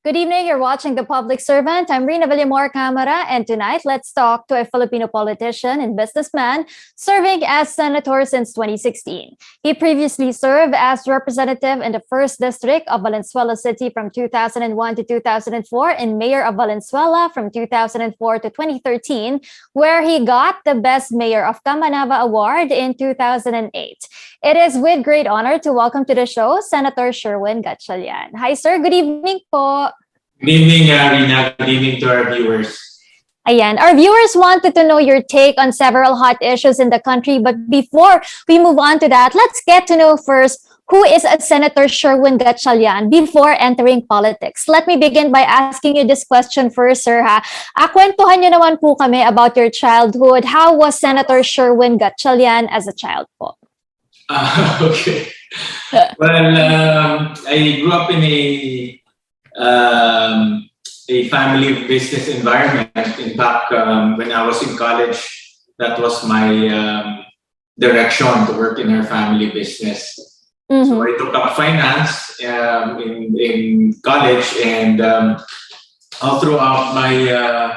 Good evening. You're watching The Public Servant. I'm Rina Villamor Camara, and tonight let's talk to a Filipino politician and businessman serving as senator since 2016. He previously served as representative in the 1st District of Valenzuela City from 2001 to 2004 and mayor of Valenzuela from 2004 to 2013, where he got the Best Mayor of Camanava Award in 2008. It is with great honor to welcome to the show Senator Sherwin Gatchalian. Hi, sir. Good evening po. Good evening, Rina. Good evening to our viewers. Ayan. Our viewers wanted to know your take on several hot issues in the country. But before we move on to that, let's get to know first who is a Senator Sherwin Gatchalian before entering politics. Let me begin by asking you this question first, sir. Kwentuhan niyo naman po kami about your childhood. How was Senator Sherwin Gatchalian as a child po? Okay. Well, I grew up in a family of business environment. In fact, when I was in college, that was my direction to work in our family business. Mm-hmm. So I took up finance in college, and all throughout my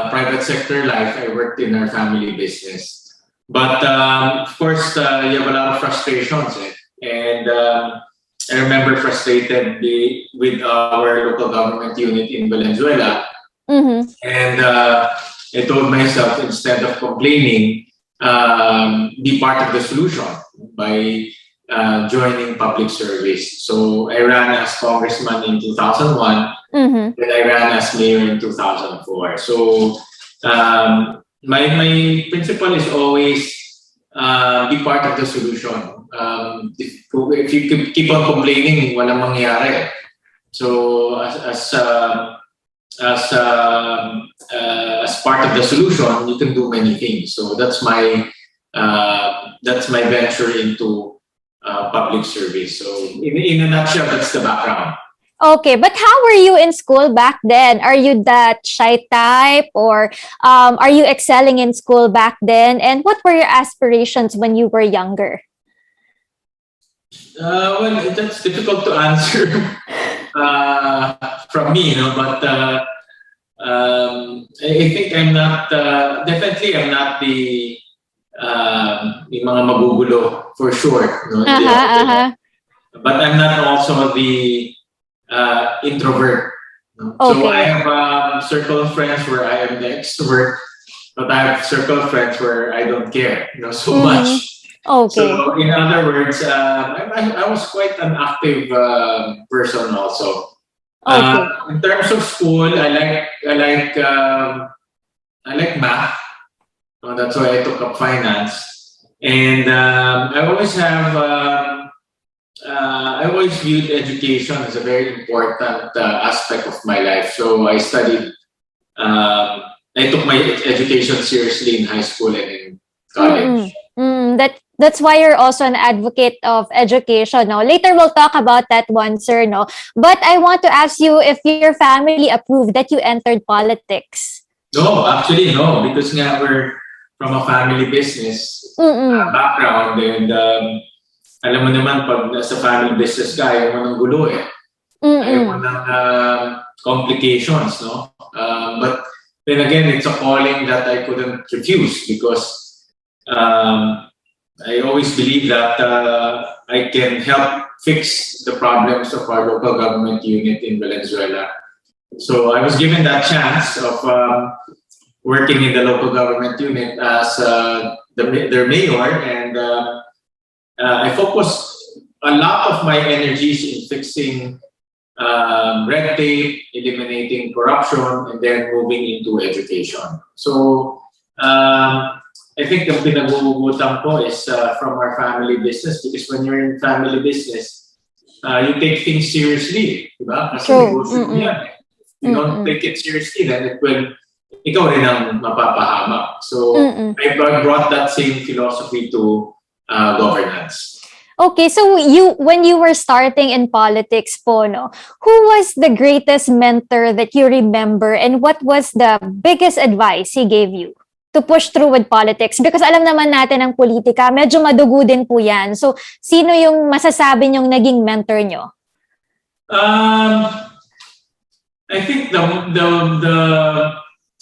private sector life, I worked in our family business. But of course, you have a lot of frustrations, and I remember frustrated with our local government unit in Valenzuela. Mm-hmm. And I told myself, instead of complaining, be part of the solution by joining public service. So I ran as congressman in 2001, mm-hmm. Then I ran as mayor in 2004. So my principle is always be part of the solution. If you keep on complaining, walang mangyayari. So as part of the solution, you can do many things. So that's my venture into public service. So in a nutshell, that's the background. Okay, but how were you in school back then? Are you that shy type, or are you excelling in school back then? And what were your aspirations when you were younger? Well, that's difficult to answer from me, but I think I'm not, definitely I'm not the mga magugulo, for sure. But I'm not also the introvert. Okay. So I have circle of friends where I am the extrovert, but I have circle of friends where I don't care, so much. Okay. So in other words, I was quite an active person also. Okay. In terms of school, I like math. That's why I took up finance, and I always viewed education as a very important aspect of my life. So I studied. I took my education seriously in high school and in college. That's why you're also an advocate of education. No? Later we'll talk about that one, sir. No, but I want to ask you if your family approved that you entered politics. No, actually no, because we're from a family business background, and alam mo naman, pag sa family business ka, ayaw mo ng gulo ayaw mo ng complications, no? But then again, it's a calling that I couldn't refuse, because I always believe that I can help fix the problems of our local government unit in Valenzuela. So I was given that chance of working in the local government unit as their mayor, and I focused a lot of my energies in fixing red tape, eliminating corruption, and then moving into education. So I think the pinag-uugutan ko is from our family business, because when you're in family business, you take things seriously, diba? Kasi negosyo yan. You don't take it seriously, then ikaw rin ang mapapahamak. So I brought that same philosophy to governance. Okay, so when you were starting in politics po, no, who was the greatest mentor that you remember, and what was the biggest advice he gave you to push through with politics? Because alam naman natin ang politika, medyo madugo din po yan. So, sino yung masasabi niyong naging mentor niyo? I think the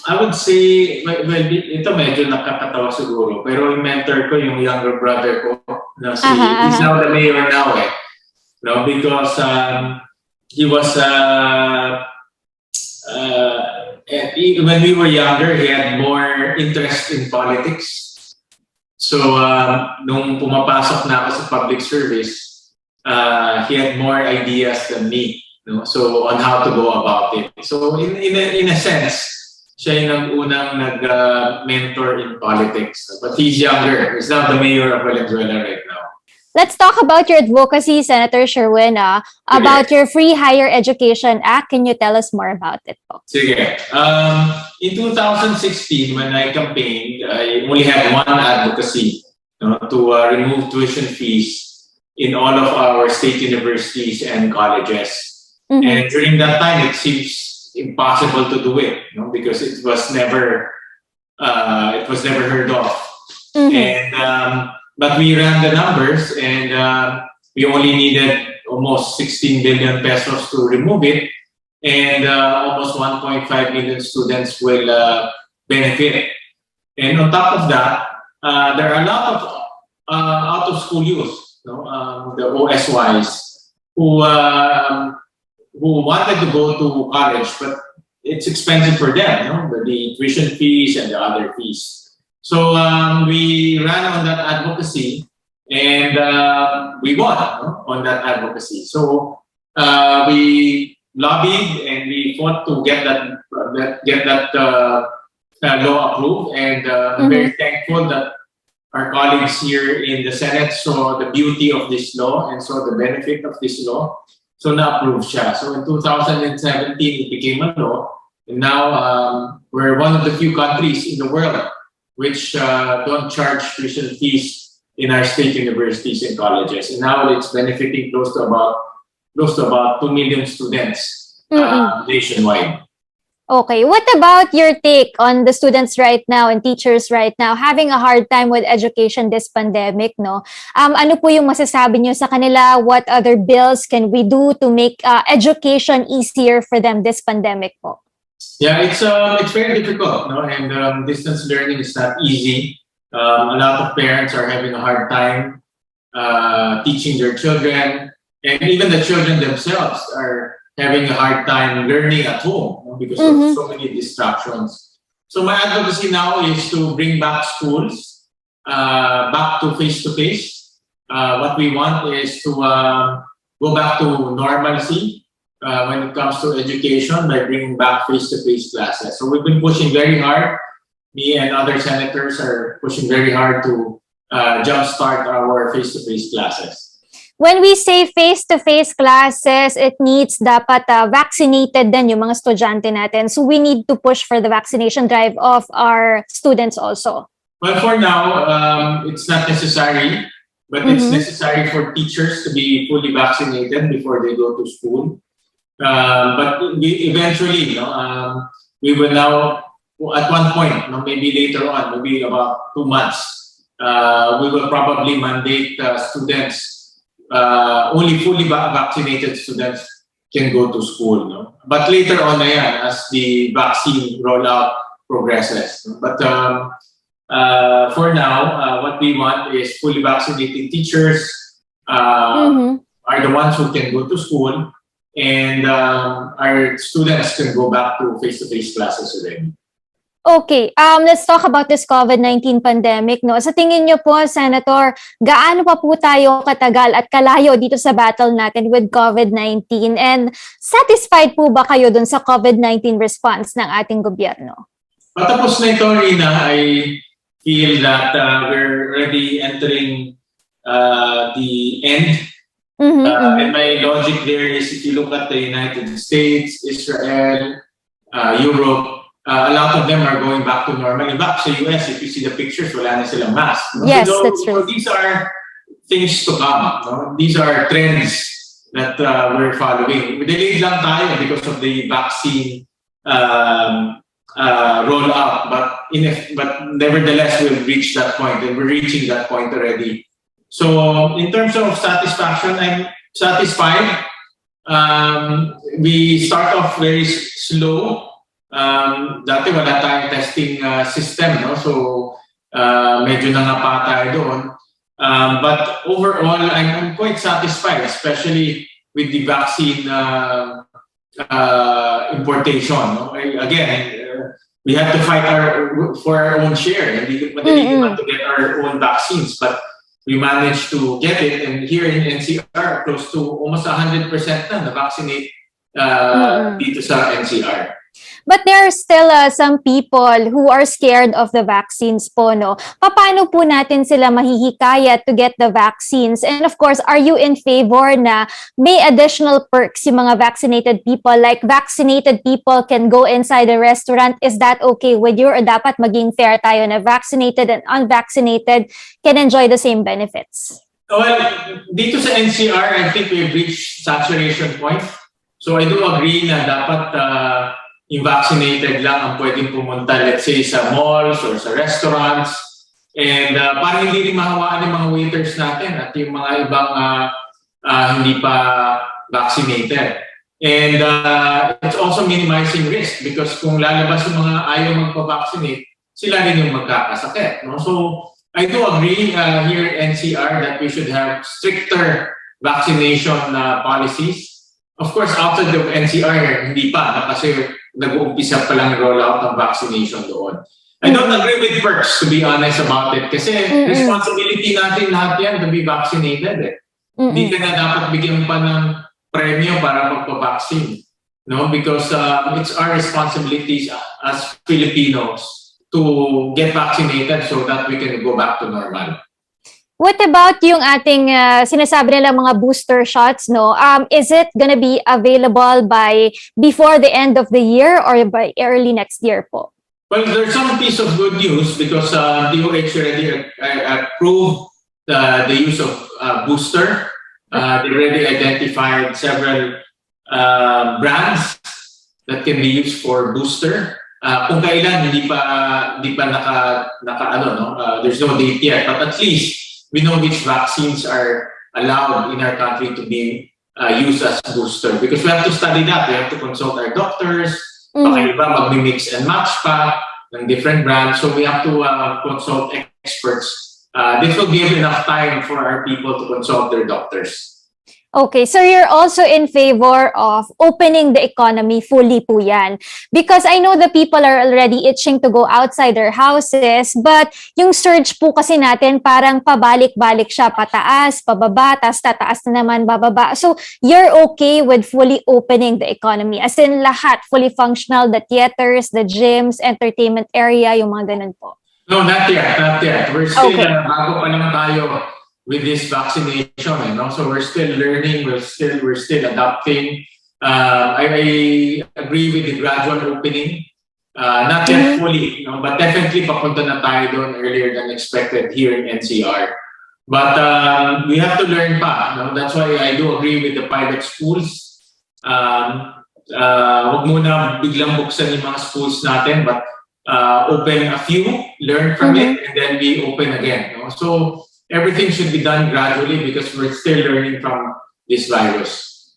I would say, well, ito medyo nakakatawa siguro, pero yung mentor ko, yung younger brother ko, na he's now the mayor now no, because he was, when we were younger, he had more interest in politics. So, nung pumapasok na ako sa public service, he had more ideas than me. No? So, on how to go about it. So, in a sense, siya yung unang nag-mentor in politics. But he's younger. He's now the mayor of Valenzuela right now. Let's talk about your advocacy, Senator Sherwin, about your Free Higher Education Act. Can you tell us more about it? Sige. In 2016, when I campaigned, I only had one advocacy to remove tuition fees in all of our state universities and colleges. And during that time, it seems impossible to do it, because it was never heard of. And but we ran the numbers, and we only needed almost 16 billion pesos to remove it, and almost 1.5 million students will benefit. And on top of that, there are a lot of out-of-school youth, the OSYs, who wanted to go to college, but it's expensive for them, the tuition fees and the other fees. So we ran on that advocacy, and we won on that advocacy. So we lobbied and we fought to get that law approved, and I'm very thankful that our colleagues here in the Senate saw the beauty of this law and saw the benefit of this law. So na-approved siya. So in 2017, it became a law, and now we're one of the few countries in the world which don't charge tuition fees in our state universities and colleges. And now it's benefiting close to about 2 million students nationwide. Okay. What about your take on the students right now and teachers right now having a hard time with education this pandemic, no? Ano po yung masasabi niyo sa kanila? What other bills can we do to make education easier for them this pandemic po? Yeah, it's very difficult, and distance learning is not easy. A lot of parents are having a hard time teaching their children, and even the children themselves are having a hard time learning at home because of so many distractions. So my advocacy now is to bring back schools back to face-to-face. What we want is to go back to normalcy when it comes to education by bringing back face-to-face classes. So we've been pushing very hard. Me and other senators are pushing very hard to jumpstart our face-to-face classes. When we say face-to-face classes, it needs dapat vaccinated din yung mga estudyante natin. So we need to push for the vaccination drive of our students also. Well, for now, it's not necessary, but it's necessary for teachers to be fully vaccinated before they go to school. But eventually, we will now, at one point, maybe later on, maybe about 2 months, we will probably mandate students, only fully vaccinated students can go to school. But later on, as the vaccine rollout progresses. But for now, what we want is fully vaccinated teachers are the ones who can go to school, and our students can go back to face-to-face classes already. Okay, let's talk about this COVID-19 pandemic. Sa tingin niyo po, Senator, gaano pa po tayo katagal at kalayo dito sa battle natin with COVID-19? And satisfied po ba kayo dun sa COVID-19 response ng ating gobyerno? Patapos na ito, Rina, I feel that we're already entering the end. And my logic there is, if you look at the United States, Israel, Europe, a lot of them are going back to normal. In fact, sa US, if you see the pictures, wala na silang mask. Yes, that's true. So these are things to come. These are trends that we're following. Delayed lang tayo because of the vaccine rollout, but nevertheless, we'll reach that point, and we're reaching that point already. So in terms of satisfaction, I'm satisfied. we start off very slow. Dati wala tayong testing system, no? So medyo nangapa tayo doon. But overall, I'm quite satisfied, especially with the vaccine importation. No? We have to fight for our own share. Hindi naman to get our own vaccines, but we managed to get it. And here in NCR, close to almost 100% na vaccinate dito sa NCR. But there are still some people who are scared of the vaccines po, no? Paano po natin sila mahihikayat to get the vaccines? And of course, are you in favor na may additional perks yung mga vaccinated people? Like vaccinated people can go inside a restaurant. Is that okay with you? Or dapat maging fair tayo na vaccinated and unvaccinated can enjoy the same benefits? Well, dito sa NCR, I think we've reached saturation point. So I do agree na dapat yung vaccinated lang ang pwedeng pumunta, let's say, sa malls or sa restaurants. And para hindi rin mahawaan yung mga waiters natin at yung mga ibang hindi pa vaccinated. And it's also minimizing risk because kung lalabas yung mga ayaw magpa-vaccinate, sila rin yung magkakasakit. No? So I do agree here in NCR that we should have stricter vaccination policies. Of course, outside of NCR, hindi pa kasi nag-uumpisa pa lang rollout ng vaccination doon. I don't agree with perks, to be honest about it. Kasi responsibility natin lahat yan to be vaccinated. Hindi ka na dapat bigyan pa ng premyo para magpa-vaccine. No? Because it's our responsibilities as Filipinos to get vaccinated so that we can go back to normal. What about yung ating sinasabi nila mga booster shots, no? Is it gonna be available by before the end of the year or by early next year po? Well, there's some piece of good news because DOH already approved the use of booster. They already identified several brands that can be used for booster. Kung kailan hindi pa there's no date yet, but at least we know which vaccines are allowed in our country to be used as booster because we have to study that. We have to consult our doctors. Baka iba mag-mix and match pa ng different brands. So we have to consult experts. This will give enough time for our people to consult their doctors. Okay, so you're also in favor of opening the economy fully po yan. Because I know the people are already itching to go outside their houses, but yung surge po kasi natin parang pabalik-balik siya, pataas, pababa, tas tataas na naman, bababa. So you're okay with fully opening the economy? As in lahat, fully functional, the theaters, the gyms, entertainment area, yung mga ganun po? No, not yet, not yet. We're still, bago pa lang tayo with this vaccination, so we're still learning, we're still adapting. I agree with the gradual opening, not yet fully, but definitely papunta na tayo doon earlier than expected here in NCR. But we have to learn pa. That's why I do agree with the private schools. Huwag muna biglang buksan yung mga schools natin, but open a few, learn from it, and then we open again. So everything should be done gradually because we're still learning from this virus.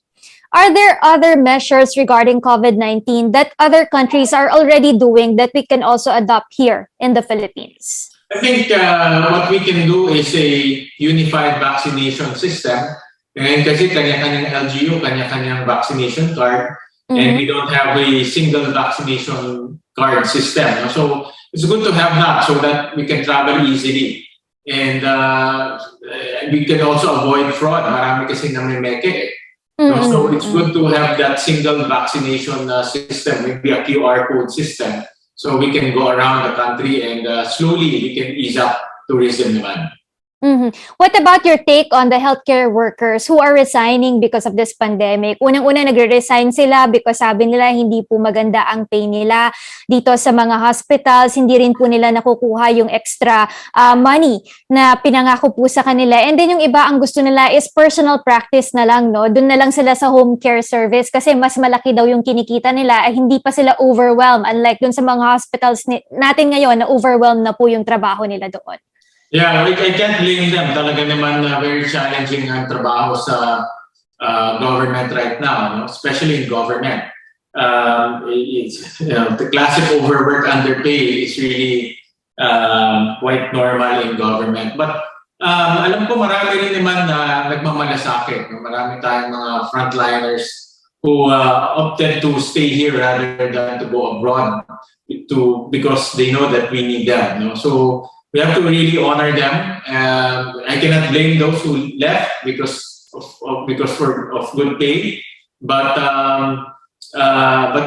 Are there other measures regarding COVID-19 that other countries are already doing that we can also adopt here in the Philippines? I think what we can do is a unified vaccination system. Ngayon kasi kanya-kanyang LGU, kanya-kanyang vaccination card, and we don't have a single vaccination card system. So it's good to have that so that we can travel easily. And we can also avoid fraud. Marami kasi namimeke. So it's good to have that single vaccination system, maybe a QR code system, so we can go around the country and slowly we can ease up tourism naman. What about your take on the healthcare workers who are resigning because of this pandemic? Unang-una nagre-resign sila because sabi nila hindi po maganda ang pay nila dito sa mga hospitals, hindi rin po nila nakukuha yung extra money na pinangako po sa kanila. And then yung iba ang gusto nila is personal practice na lang, no? Doon na lang sila sa home care service kasi mas malaki daw yung kinikita nila, hindi pa sila overwhelmed unlike doon sa mga hospitals natin ngayon na overwhelmed na po yung trabaho nila doon. Yeah, I can't blame them. Talaga naman very challenging ang trabaho sa government right now, no? Especially in government. It's, the classic overwork underpay is really quite normal in government. But alam ko marami rin naman na nagmamalasakit. No? Marami tayong mga frontliners who opted to stay here rather than to go abroad because they know that we need them. No? So we have to really honor them. I cannot blame those who left because of good pay, but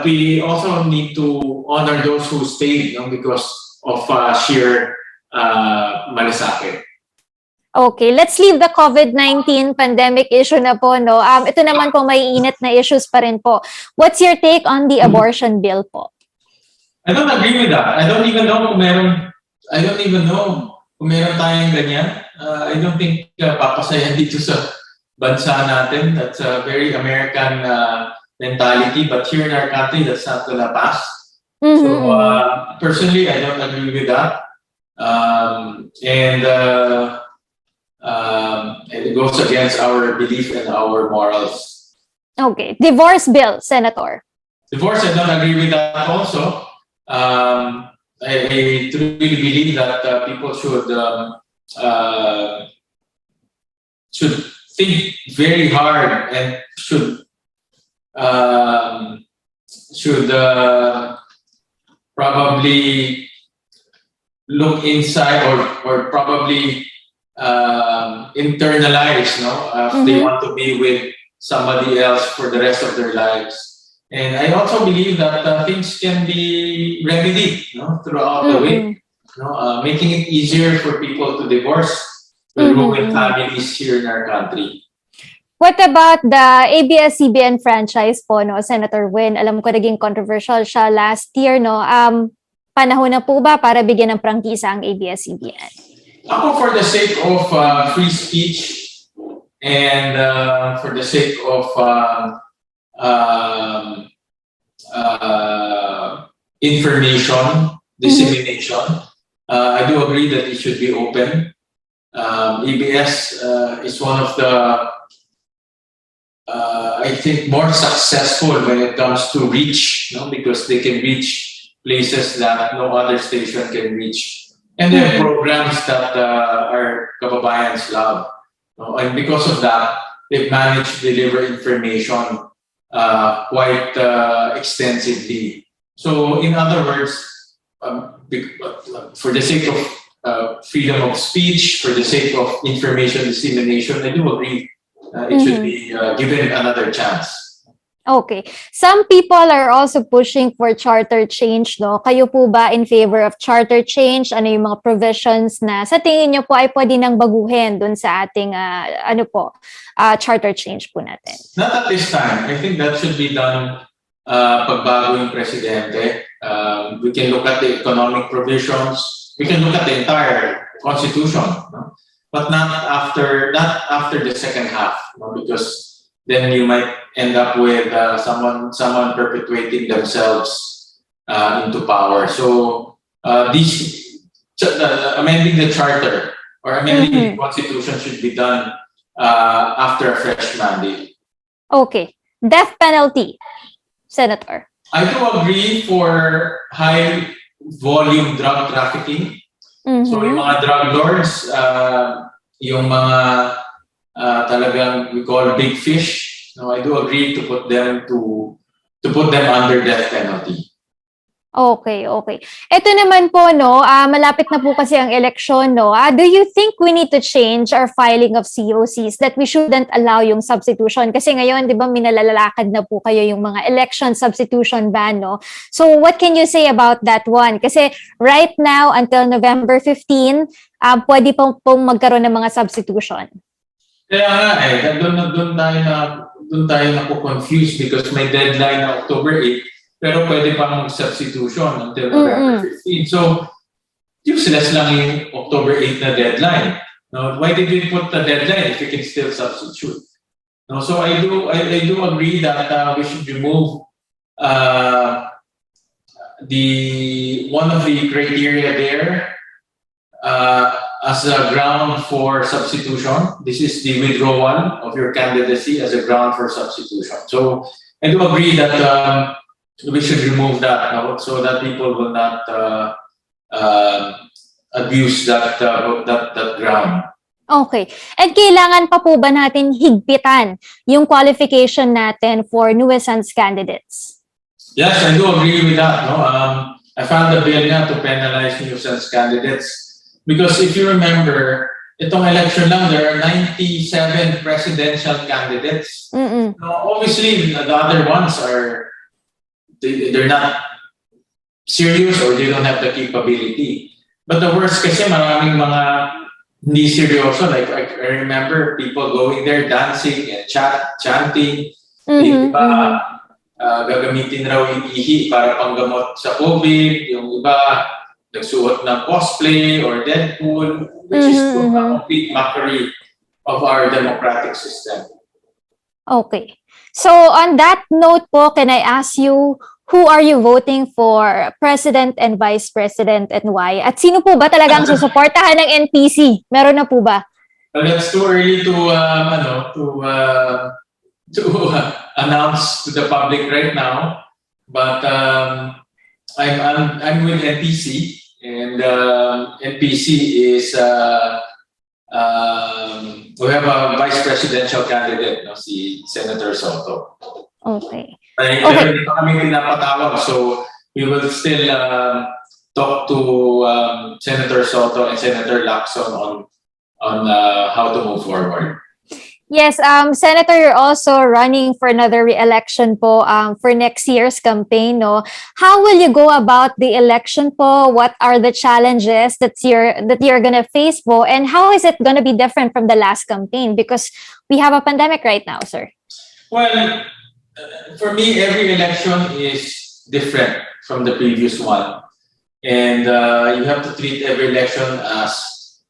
we also need to honor those who stayed, because of sheer malasakit. Okay, let's leave the COVID-19 pandemic issue na po, no? Ito naman po, may init na issues pa rin po. What's your take on the abortion bill po? I don't agree with that. I don't even know kung meron tayong ganyan. I don't think papasayan dito sa bansa natin. That's a very American mentality, but here in our country, that's not gonna pass. So personally, I don't agree with that. It goes against our belief and our morals. Okay. Divorce bill, Senator. Divorce, I don't agree with that also. I truly believe that people should think very hard and should probably look inside or probably internalize, if they want to be with somebody else for the rest of their lives. And I also believe that things can be remedied, throughout the way. Making it easier for people to divorce will ruin families here in our country. What about the ABS-CBN franchise po, Senator Win? Alam ko naging controversial siya last year, Panahon na po ba para bigyan ng prangkisa ang ABS-CBN? Ako, for the sake of free speech and for the sake of information dissemination, I do agree that it should be open. ABS is one of the I think more successful when it comes to reach, because they can reach places that no other station can reach, and they have programs that our kababayans love, and because of that, they've managed to deliver information quite extensively. So, in other words, for the sake of freedom of speech, for the sake of information dissemination, I do agree it should be given another chance. Okay. Some people are also pushing for charter change, Kayo po ba in favor of charter change? Ano yung mga provisions na sa tingin niyo po ay pwede nang baguhin dun sa ating charter change po natin? Not at this time. I think that should be done pagbago yung presidente. We can look at the economic provisions. We can look at the entire constitution, but not after the second half, because then you might end up with someone perpetuating themselves into power. So amending the charter or amending the constitution should be done after a fresh mandate. Okay. Death penalty, Senator. I do agree for high volume drug trafficking. So yung mga drug lords, yung mga talagang we call big fish, I do agree to put them under death penalty. Okay. Ito naman po, malapit na po kasi ang eleksyon, do you think we need to change our filing of COCs, that we shouldn't allow yung substitution? Kasi ngayon, di ba, minalalakad na po kayo yung mga election substitution ban, So what can you say about that one? Kasi right now, until November 15, pwede pong magkaroon ng mga substitution. Kaya nga doon tayo na-confused because may deadline na October 8, pero pwede pang substitution until November 15. So, useless lang yung October 8 na deadline. Why did we put the deadline if we can still substitute? So, I do agree that we should remove one of the criteria there as a ground for substitution. This is the withdrawal of your candidacy as a ground for substitution. So I do agree that we should remove that, no? So that people will not abuse that ground. Okay. And kailangan pa po ba natin higpitan yung qualification natin for nuisance candidates? Yes, I do agree with that. No, I found the bill nga to penalize nuisance candidates because if you remember, itong election lang, there are 97 presidential candidates. Mm-mm. No, obviously, the other ones they're not serious or they don't have the capability. But the worst kasi maraming mga hindi seryoso. Like I remember people going there dancing and chanting. Iba, gagamitin raw yung ihi para panggamot sa COVID. Yung iba, nagsuot ng cosplay or Deadpool, which is a complete mockery of our democratic system. Okay. So on that note po, can I ask you, who are you voting for President and Vice President and why? At sino po ba talagang susuportahan ng NPC? Meron na po ba? Well, it's too early to announce to the public right now. But I'm with NPC, and NPC is we have a vice presidential candidate, no, si Senator Soto. Okay. Pero kami pinapatawag, so we will still talk to Senator Soto and Senator Lacson on how to move forward. Yes, Senator, you're also running for another re-election po for next year's campaign, no? How will you go about the election po? What are the challenges that you're gonna face po? And how is it gonna be different from the last campaign? Because we have a pandemic right now, sir. Well, for me, every election is different from the previous one. And you have to treat every election as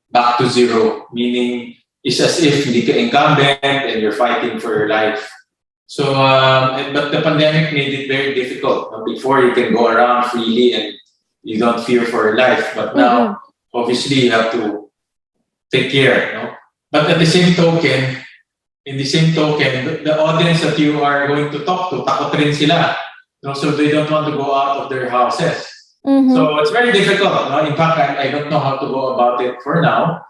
back to zero, meaning it's as if hindi ka incumbent and you're fighting for your life. So, but the pandemic made it very difficult. Before, you can go around freely and you don't fear for your life. But now, obviously, you have to take care. No? But at the same token, the audience that you are going to talk to, takot rin sila. No? So they don't want to go out of their houses. So it's very difficult. No? In fact, I don't know how to go about it for now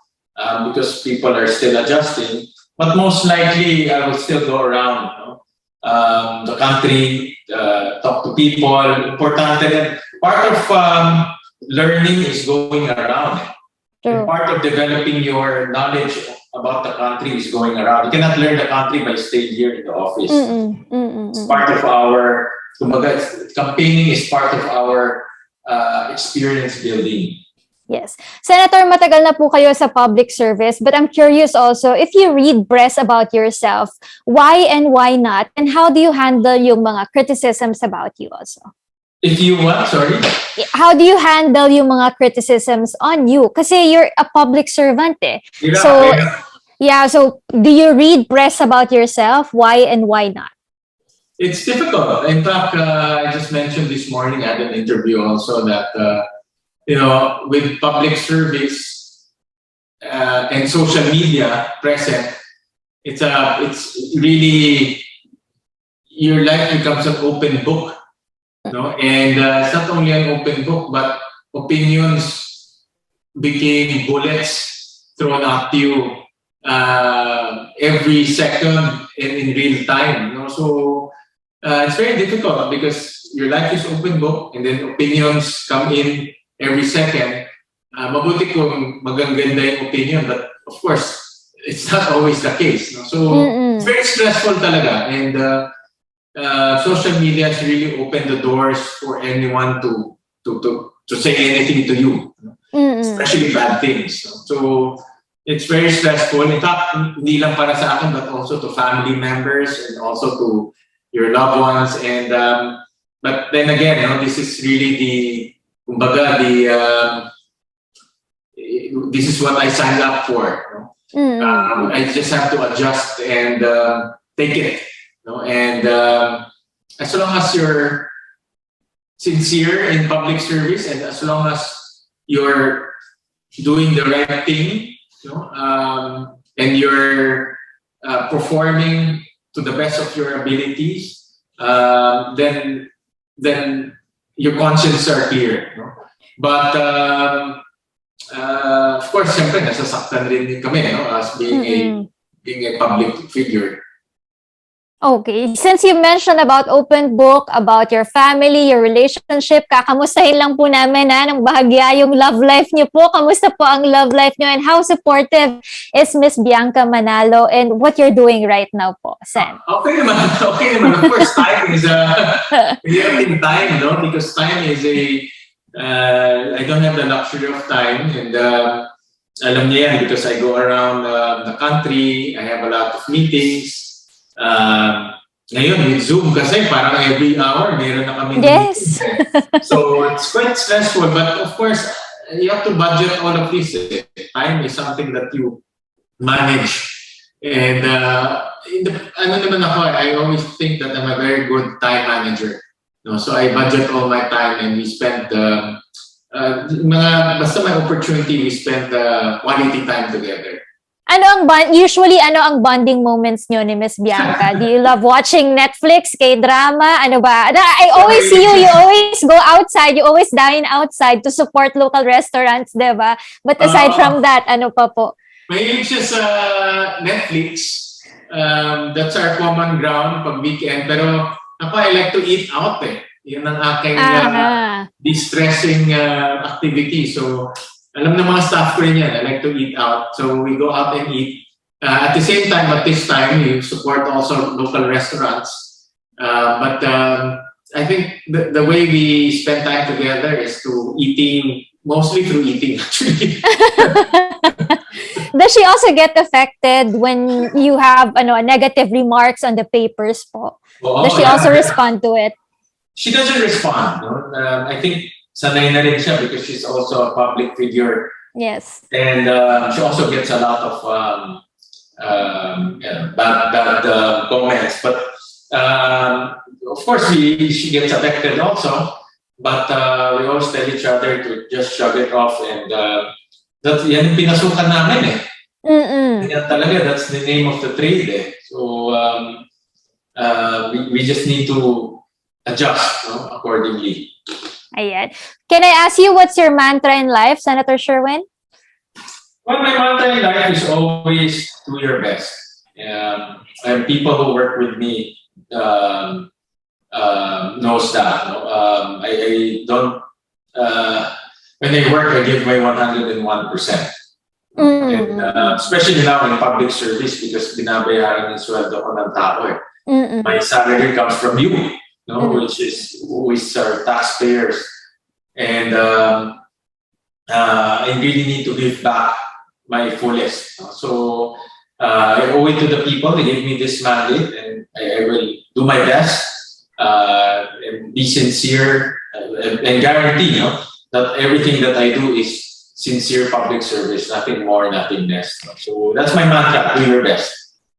because people are still adjusting. But most likely, I will still go around the country, talk to people. Importante. Part of learning is going around. And part of developing your knowledge about the country is going around. You cannot learn the country by staying here in the office. It's part of our, campaigning is part of our experience building. Yes. Senator, matagal na po kayo sa public service, but I'm curious also, if you read press about yourself, why and why not? And how do you handle yung mga criticisms about you also? If you what? Sorry? How do you handle yung mga criticisms on you? Kasi you're a public servant eh. So do you read press about yourself? Why and why not? It's difficult. In fact, I just mentioned this morning at an interview also that, with public service and social media present, it's really, your life becomes an open book. No? And it's not only an open book, but opinions became bullets thrown at you every second in real time. No? So it's very difficult because your life is open book and then opinions come in every second. Mabuti kung magaganda yung opinion, but of course, it's not always the case. No? So it's very stressful talaga. And social media has really opened the doors for anyone to say anything to you, especially bad things. So it's very stressful. In fact, hindi lang para sa akin, but also to family members and also to your loved ones. And but then again, this is really this is what I signed up for. I just have to adjust and take it. And as long as you're sincere in public service and as long as you're doing the right thing, and you're performing to the best of your abilities, then your conscience are clear. But of course, siyempre, nasasaktan rin kami, as being a public figure. Okay. Since you mentioned about open book, about your family, your relationship, kakamustahin lang po namin ng bahagya yung love life niyo po. Kamusta po ang love life niyo and how supportive is Miss Bianca Manalo and what you're doing right now po, Sen? Okay naman. Of course, time is in time, because time is I don't have the luxury of time, and alam niya yan because I go around the country. I have a lot of meetings. Ngayon with Zoom kasi parang every hour meron na kami yes. So it's quite stressful, but of course you have to budget all of this. Time is something that you manage, and I always think that I'm a very good time manager. So I budget all my time, and we spend basta may opportunity, we spend quality time together. Usually, ano ang bonding moments nyo ni Miss Bianca? Do you love watching Netflix, K-drama? Ano ba? I always see you always go outside, you always dine outside to support local restaurants, diba? But aside from that, ano pa po? Mahilig siya sa Netflix. That's our common ground pag weekend. Pero ako, I like to eat out Yun ang aking distressing activity. So, alam ng mga staff ko rin yan. I like to eat out. So we go out and eat. At the same time, at this time, we support also local restaurants. But I think the way we spend time together is mostly through eating, actually. Does she also get affected when you have negative remarks on the papers po? Does she also respond to it? She doesn't respond. I think sanay na rin siya because she's also a public figure. Yes. And she also gets a lot of bad comments. But of course, she gets affected also. But we always tell each other to just shrug it off. And yan yung pinasukan namin Yan talaga, that's the name of the trade So we just need to adjust accordingly. Ayan. Can I ask you what's your mantra in life, Senator Sherwin? Well, my mantra in life is always do your best. And people who work with me knows that. I don't. When I work, I give my 101%. And especially now in public service because binabayaran yung sweldo ko ng tao My salary comes from you. Which is our taxpayers, and I really need to give back my fullest. So I owe it to the people. They gave me this mandate, and I will do my best and be sincere and guarantee that everything that I do is sincere public service, nothing more, nothing less. So that's my mantra: do your best.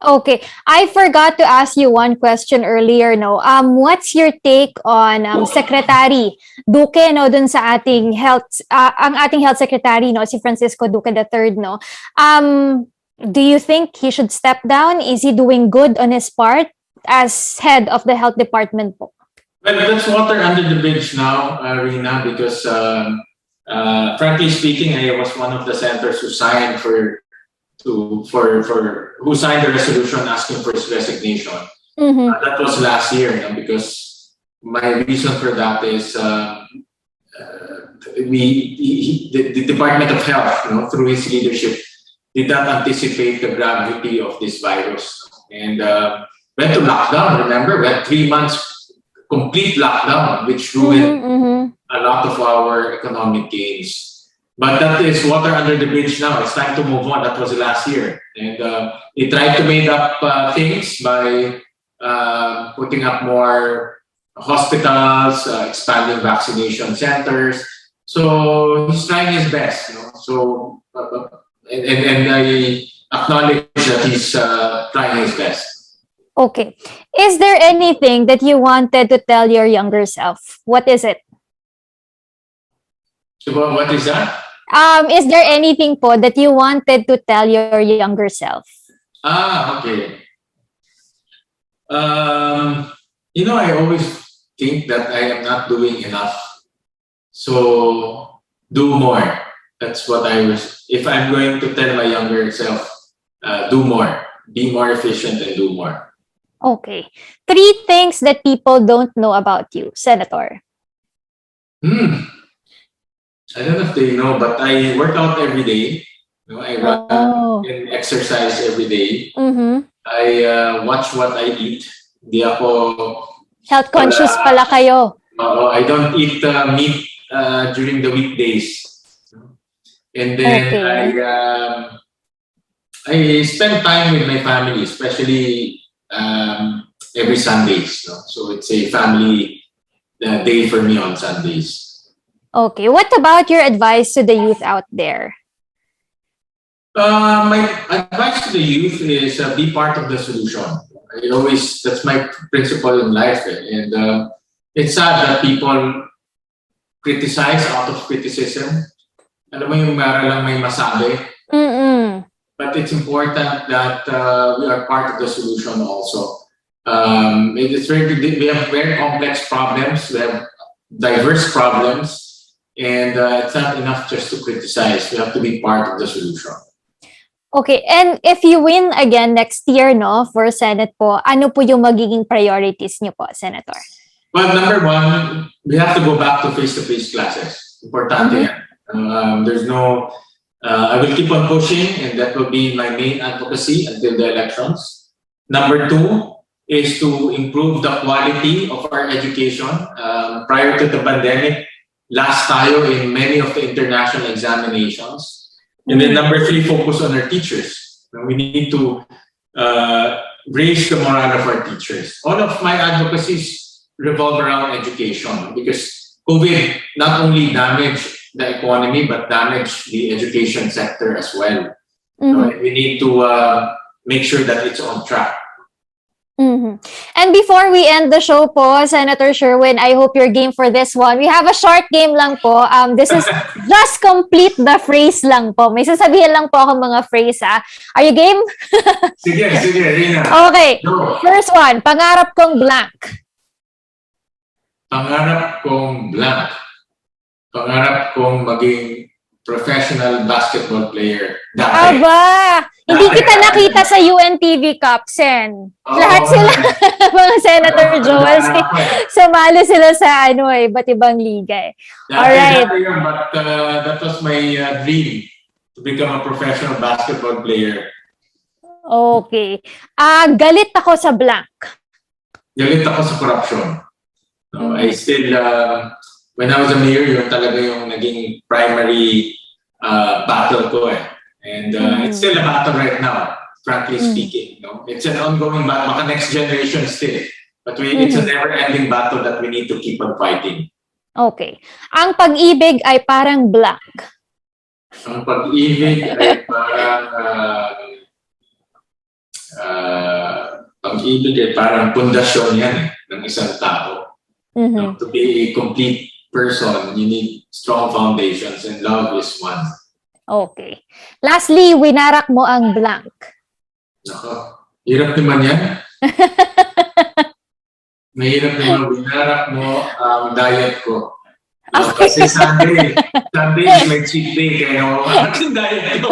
Okay, I forgot to ask you one question earlier. What's your take on Secretary Duque dun sa ating ang ating health secretary si Francisco Duque III do you think he should step down? Is he doing good on his part as head of the health department po? Well, that's water under the bridge now, Rina, because frankly speaking, I was one of the senators who signed who signed the resolution asking for his resignation. That was last year, because my reason for that is the Department of Health, through his leadership, did not anticipate the gravity of this virus, and went to lockdown. Remember, we had 3 months complete lockdown, which ruined a lot of our economic gains. But that is water under the bridge now. It's time to move on. That was last year. And he tried to make up things by putting up more hospitals, expanding vaccination centers. So he's trying his best. So, and I acknowledge that he's trying his best. Okay. Is there anything that you wanted to tell your younger self? What is it? So what is that? Is there anything po that you wanted to tell your younger self? Okay. I always think that I am not doing enough. So do more. That's what I was. If I'm going to tell my younger self, do more, be more efficient, and do more. Okay. 3 things that people don't know about you, Senator. I don't know if they know, but I work out every day. I run and exercise every day. Mm-hmm. I watch what I eat. Di ako health conscious pala kayo. I don't eat meat during the weekdays. And then I spend time with my family, especially every Sundays. So it's a family day for me on Sundays. Okay. What about your advice to the youth out there? My advice to the youth is be part of the solution. That's my principle in life. And it's sad that people criticize out of criticism. Alam mo yung meron lang may masabi. Mm-mm. But it's important that we are part of the solution also. We have very complex problems. We have diverse problems. And it's not enough just to criticize. We have to be part of the solution. Okay, and if you win again next year, for Senate po, ano po yung magiging priorities niyo po, Senator? Well, number one, we have to go back to face-to-face classes. Importante yan. I will keep on pushing, and that will be my main advocacy until the elections. Number two is to improve the quality of our education. Prior to the pandemic, last tayo in many of the international examinations. And then number three, focus on our teachers. We need to raise the morale of our teachers. All of my advocacies revolve around education because COVID not only damaged the economy but damaged the education sector as well. So we need to make sure that it's on track. Mm-hmm. And before we end the show po, Senator Sherwin, I hope you're game for this one. We have a short game lang po. This is just complete the phrase lang po. May sasabihin lang po ako mga phrase Are you game? Sige, Rina. Okay. No. First one, pangarap kong blank. Pangarap kong blank. Pangarap kong maging professional basketball player. Dati. Aba! Hindi kita nakita sa UNTV Cup, Sen. Lahat sila, mga Senator Joel, sumali sila sa iba't ibang liga eh. Alright. But that was my dream, to become a professional basketball player. Okay. Galit ako sa blank. Galit ako sa corruption. I still, when I was a mayor, yun talaga yung naging primary battle ko eh. And it's still a battle right now, frankly speaking. It's an ongoing battle, baka next generation still. But it's a never-ending battle that we need to keep on fighting. Okay. Ang pag-ibig ay parang blank. Ang pag-ibig ay parang pag-ibig ay parang pundasyon yan ng isang tao. To be a complete person, you need strong foundations, and love is one. Okay. Lastly, winarak mo ang blank. Nako, hirap naman yan. Mahirap naman, winarak mo ang diet ko. Kasi Sunday is my cheat day, kaya nawawarak yung diet ko.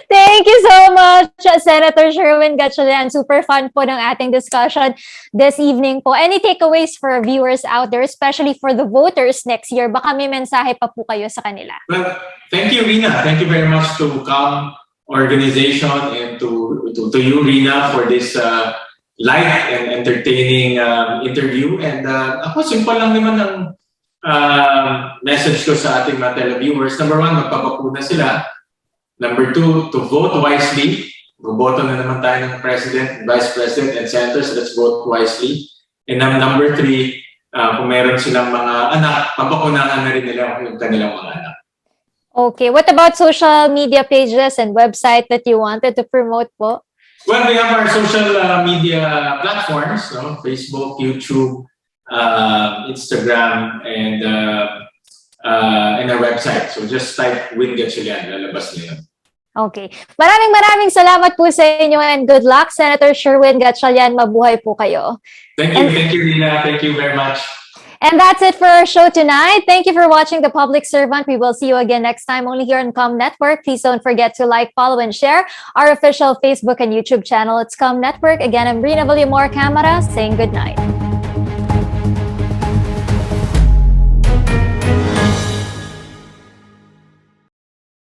Thank you so much, Senator Sherwin Gatchalian. Super fun po ng ating discussion this evening po. Any takeaways for viewers out there, especially for the voters next year? Baka may mensahe pa po kayo sa kanila. Well, thank you, Rina. Thank you very much to CALM organization and to you, Rina, for this light and entertaining interview. And ako, simple lang naman ang message ko sa ating mga televiewers. Number one, magpapakuna sila. Number two, to vote wisely. Boboto na naman tayo ng President, Vice President, and Senators. Let's vote wisely. And number three, kung meron silang mga anak, papakunahan na rin nila yung kanilang mga anak. Okay. What about social media pages and website that you wanted to promote po? Well, we have our social media platforms, Facebook, YouTube, Instagram, and in our website. So just type Win Gatchalian, lalabas na yun. Okay. Maraming salamat po sa inyo and good luck, Senator Sherwin Gatchalian. Mabuhay po kayo. Thank you, Rina. Thank you very much. And that's it for our show tonight. Thank you for watching The Public Servant. We will see you again next time only here on Com Network. Please don't forget to like, follow, and share our official Facebook and YouTube channel. It's Com Network. Again, I'm Rina Villamor Camara saying good night.